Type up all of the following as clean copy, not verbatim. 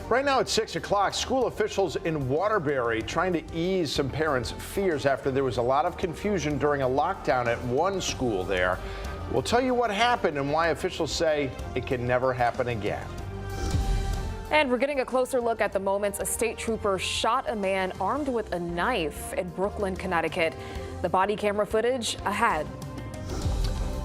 Right now at 6 o'clock, school officials in Waterbury trying to ease some parents' fears after there was a lot of confusion during a lockdown at one school there. We'll tell you what happened and why officials say it can never happen again. And we're getting a closer look at the moments a state trooper shot a man armed with a knife in Brooklyn, Connecticut. The body camera footage ahead.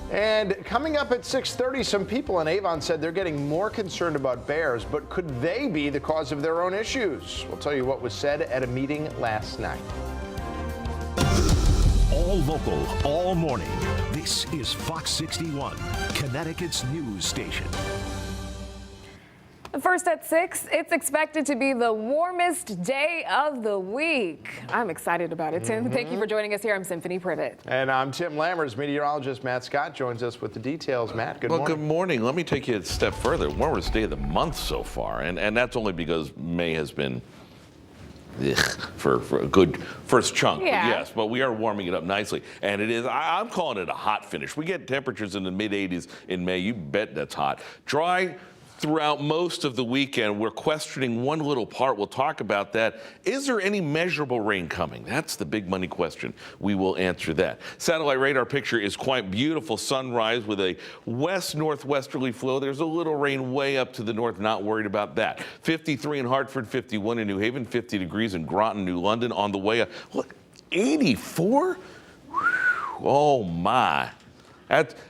And coming up at 6:30, some people in Avon said they're getting more concerned about bears, but could they be the cause of their own issues? We'll tell you what was said at a meeting last night. All local, all morning. This is Fox 61, Connecticut's news station. First at 6, it's expected to be the warmest day of the week. I'm excited about it, Tim. Thank you for joining us here. I'm Symphony Privet. And I'm Tim Lammers. Meteorologist Matt Scott joins us with the details. Matt, good morning. Well, good morning. Let me take you a step further. Warmest day of the month so far, and that's only because May has been for a good first chunk. Yeah. But yes, but we are warming it up nicely, and it is. I'm calling it a hot finish. We get temperatures in the mid 80s in May. You bet that's hot. Dry throughout most of the weekend. We're questioning one little part. We'll talk about that. Is there any measurable rain coming? That's the big money question. We will answer that. Satellite radar picture is quite beautiful. Sunrise with a west-northwesterly flow. There's a little rain way up to the north. Not worried about that. 53 in Hartford, 51 in New Haven, 50 degrees in Groton, New London. On the way up, look, 84? Oh my.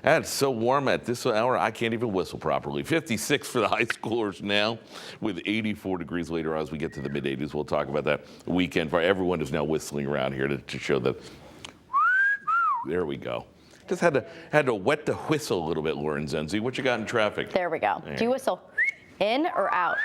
That's so warm at this hour, I can't even whistle properly. 56 for the high schoolers now, with 84 degrees later as we get to the mid-80s. We'll talk about that weekend. For everyone is now whistling around here to show that. There we go. Just had to wet the whistle a little bit, Lauren Zenzi. What you got in traffic? There we go. Do you whistle in or out?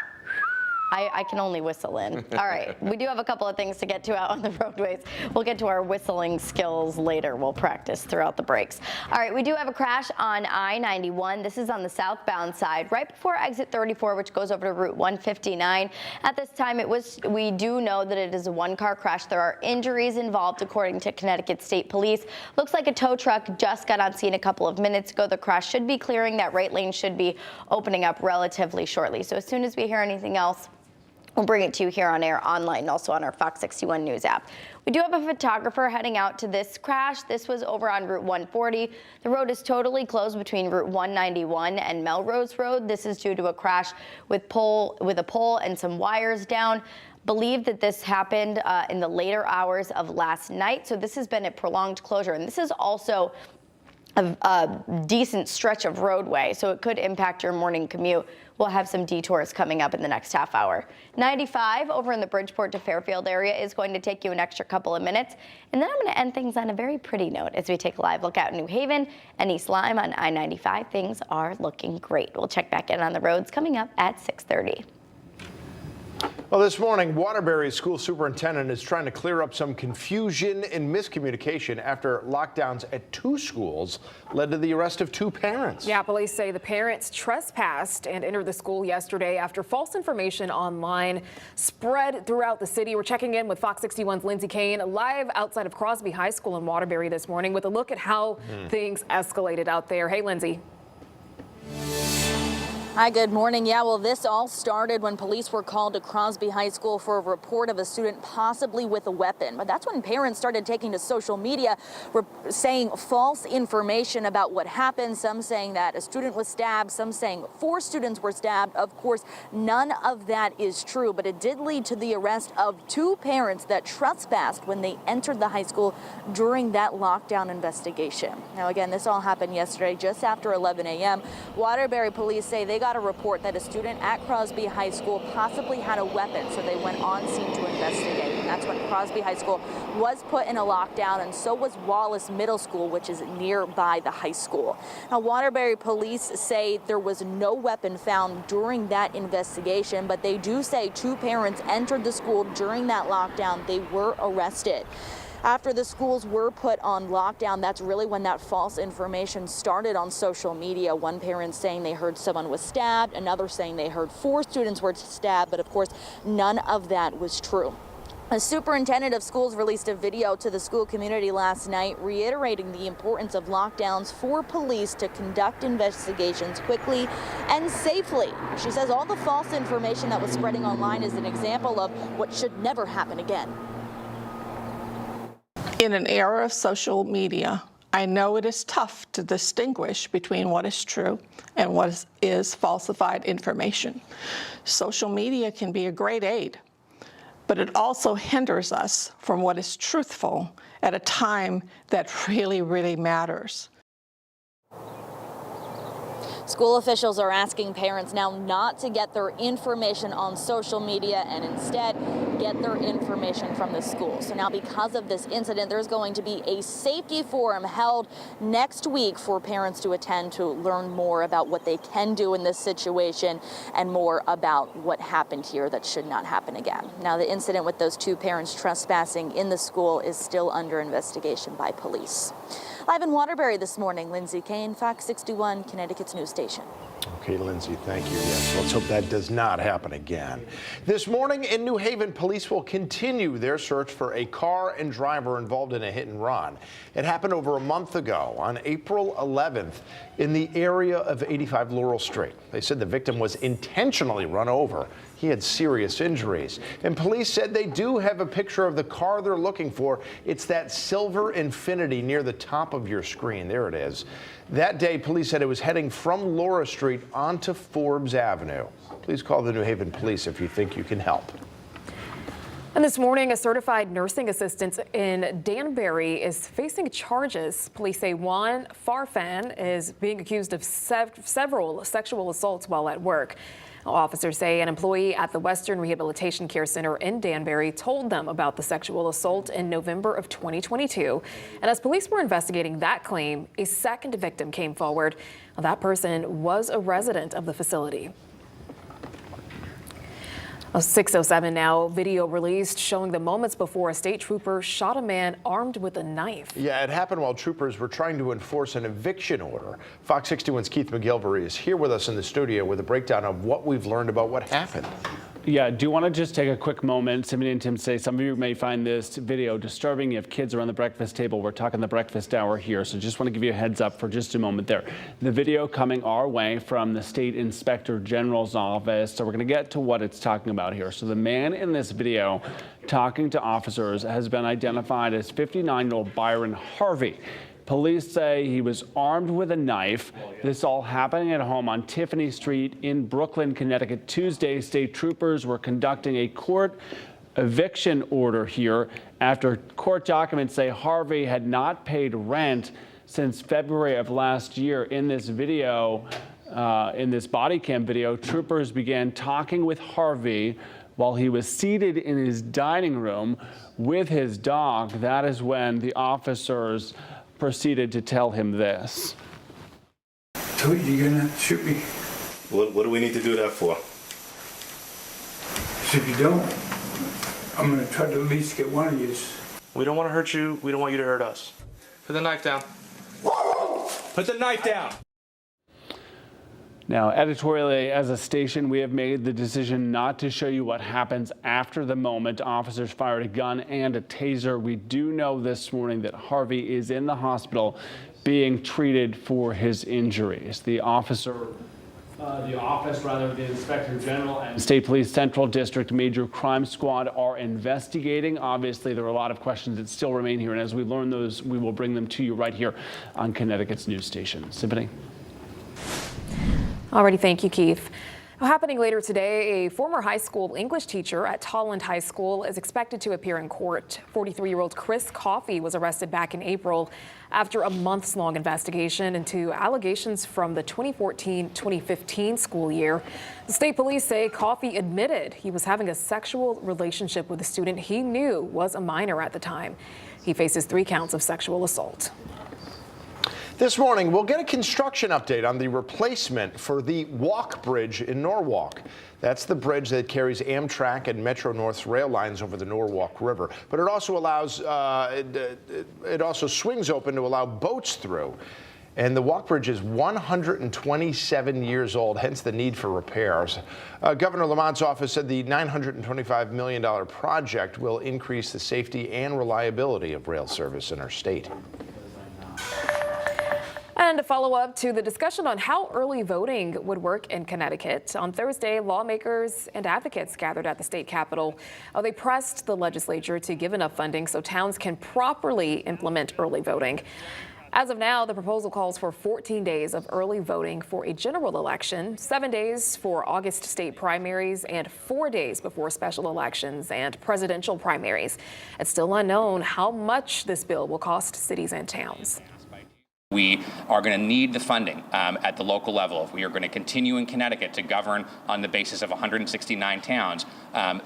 I can only whistle in. All right, we do have a couple of things to get to out on the roadways. We'll get to our whistling skills later. We'll practice throughout the breaks. All right, we do have a crash on I-91. This is on the southbound side, right before exit 34, which goes over to Route 159. At this time, we do know that it is a one-car crash. There are injuries involved, according to Connecticut State Police. Looks like a tow truck just got on scene a couple of minutes ago. The crash should be clearing. That right lane should be opening up relatively shortly. So as soon as we hear anything else, we'll bring it to you here on air, online, and also on our Fox 61 News app. We do have a photographer heading out to this crash. This was over on Route 140. The road is totally closed between Route 191 and Melrose Road. This is due to a crash with a pole and some wires down. Believe that this happened in the later hours of last night. So this has been a prolonged closure, and this is also a decent stretch of roadway, so it could impact your morning commute. We'll have some detours coming up in the next half hour. 95 over in the Bridgeport to Fairfield area is going to take you an extra couple of minutes. And then I'm going to end things on a very pretty note as we take a live look out in New Haven and East Lyme on I-95. Things are looking great. We'll check back in on the roads coming up at 6:30. Well, this morning, Waterbury school superintendent is trying to clear up some confusion and miscommunication after lockdowns at two schools led to the arrest of two parents. Yeah, police say the parents trespassed and entered the school yesterday after false information online spread throughout the city. We're checking in with Fox 61's Lindsay Kane live outside of Crosby High School in Waterbury this morning with a look at how things escalated out there. Hey, Lindsay. Hi, good morning. Yeah, well, this all started when police were called to Crosby High School for a report of a student possibly with a weapon. But that's when parents started taking to social media saying false information about what happened. Some saying that a student was stabbed, some saying 4 students were stabbed. Of course, none of that is true, but it did lead to the arrest of 2 parents that trespassed when they entered the high school during that lockdown investigation. Now, again, this all happened yesterday just after 11 a.m. Waterbury police say they got a report that a student at Crosby High School possibly had a weapon, so they went on scene to investigate. And that's when Crosby High School was put in a lockdown, and so was Wallace Middle School, which is nearby the high school. Now, Waterbury police say there was no weapon found during that investigation, but they do say 2 parents entered the school during that lockdown. They were arrested. After the schools were put on lockdown, that's really when that false information started on social media. One parent saying they heard someone was stabbed, another saying they heard 4 students were stabbed, but of course, none of that was true. The superintendent of schools released a video to the school community last night reiterating the importance of lockdowns for police to conduct investigations quickly and safely. She says all the false information that was spreading online is an example of what should never happen again. In an era of social media, I know it is tough to distinguish between what is true and what is falsified information. Social media can be a great aid, but it also hinders us from what is truthful at a time that really, really matters. School officials are asking parents now not to get their information on social media and instead get their information from the school. So now because of this incident, there's going to be a safety forum held next week for parents to attend to learn more about what they can do in this situation and more about what happened here that should not happen again. Now, the incident with those two parents trespassing in the school is still under investigation by police. Live in Waterbury this morning, Lindsay Kane, Fox 61, Connecticut's news station. Okay, Lindsay, thank you. Yes, let's hope that does not happen again. This morning in New Haven, police will continue their search for a car and driver involved in a hit and run. It happened over a month ago on April 11th in the area of 85 Laurel Street. They said the victim was intentionally run over. He had serious injuries. And police said they do have a picture of the car they're looking for. It's that silver Infiniti near the top of your screen. There it is. That day, police said it was heading from Laura Street onto Forbes Avenue. Please call the New Haven Police if you think you can help. And this morning, a certified nursing assistant in Danbury is facing charges. Police say Juan Farfan is being accused of several sexual assaults while at work. Officers say an employee at the Western Rehabilitation Care Center in Danbury told them about the sexual assault in November of 2022. And as police were investigating that claim, a second victim came forward. That person was a resident of the facility. 6:07 now, video released showing the moments before a state trooper shot a man armed with a knife. Yeah, it happened while troopers were trying to enforce an eviction order. Fox 61's Keith McGilvery is here with us in the studio with a breakdown of what we've learned about what happened. Yeah, do you want to just take a quick moment? Simon and Tim say some of you may find this video disturbing. You have kids around the breakfast table. We're talking the breakfast hour here, so just want to give you a heads up for just a moment there. The video coming our way from the State Inspector General's office, so we're going to get to what it's talking about here. So the man in this video talking to officers has been identified as 59-year-old Byron Harvey. Police say he was armed with a knife. This all happening at home on Tiffany Street in Brooklyn, Connecticut. Tuesday, state troopers were conducting a court eviction order here after court documents say Harvey had not paid rent since February of last year. In this video, in this body cam video, troopers began talking with Harvey while he was seated in his dining room with his dog. That is when the officers proceeded to tell him this. Told you you're gonna shoot me. What do we need to do that for? So if you don't, I'm gonna try to at least get one of you. We don't want to hurt you. We don't want you to hurt us. Put the knife down. Put the knife down. Now, editorially, as a station, we have made the decision not to show you what happens after the moment officers fired a gun and a taser. We do know this morning that Harvey is in the hospital being treated for his injuries. The office, the Inspector General and State Police Central District Major Crime Squad are investigating. Obviously, there are a lot of questions that still remain here, and as we learn those, we will bring them to you right here on Connecticut's news station. Symphony. Alrighty, thank you, Keith. Happening later today, a former high school English teacher at Tolland High School is expected to appear in court. 43-year-old Chris Coffey was arrested back in April after a months-long investigation into allegations from the 2014-2015 school year. The state police say Coffey admitted he was having a sexual relationship with a student he knew was a minor at the time. He faces 3 counts of sexual assault. This morning, we'll get a construction update on the replacement for the Walk Bridge in Norwalk. That's the bridge that carries Amtrak and Metro North's rail lines over the Norwalk River. But it also allows, it also swings open to allow boats through. And the walk bridge is 127 years old, hence the need for repairs. Governor Lamont's office said the $925 million project will increase the safety and reliability of rail service in our state. And a follow-up to the discussion on how early voting would work in Connecticut. On Thursday, lawmakers and advocates gathered at the state capitol. They pressed the legislature to give enough funding so towns can properly implement early voting. As of now, the proposal calls for 14 days of early voting for a general election, 7 days for August state primaries, and 4 days before special elections and presidential primaries. It's still unknown how much this bill will cost cities and towns. We are going to need the funding at the local level. If we are going to continue in Connecticut to govern on the basis of 169 towns,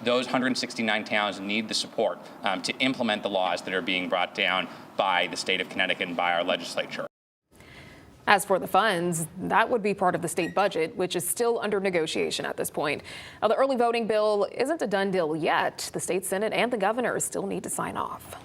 those 169 towns need the support to implement the laws that are being brought down by the state of Connecticut and by our legislature. As for the funds, that would be part of the state budget, which is still under negotiation at this point. Now, the early voting bill isn't a done deal yet. The state Senate and the governor still need to sign off.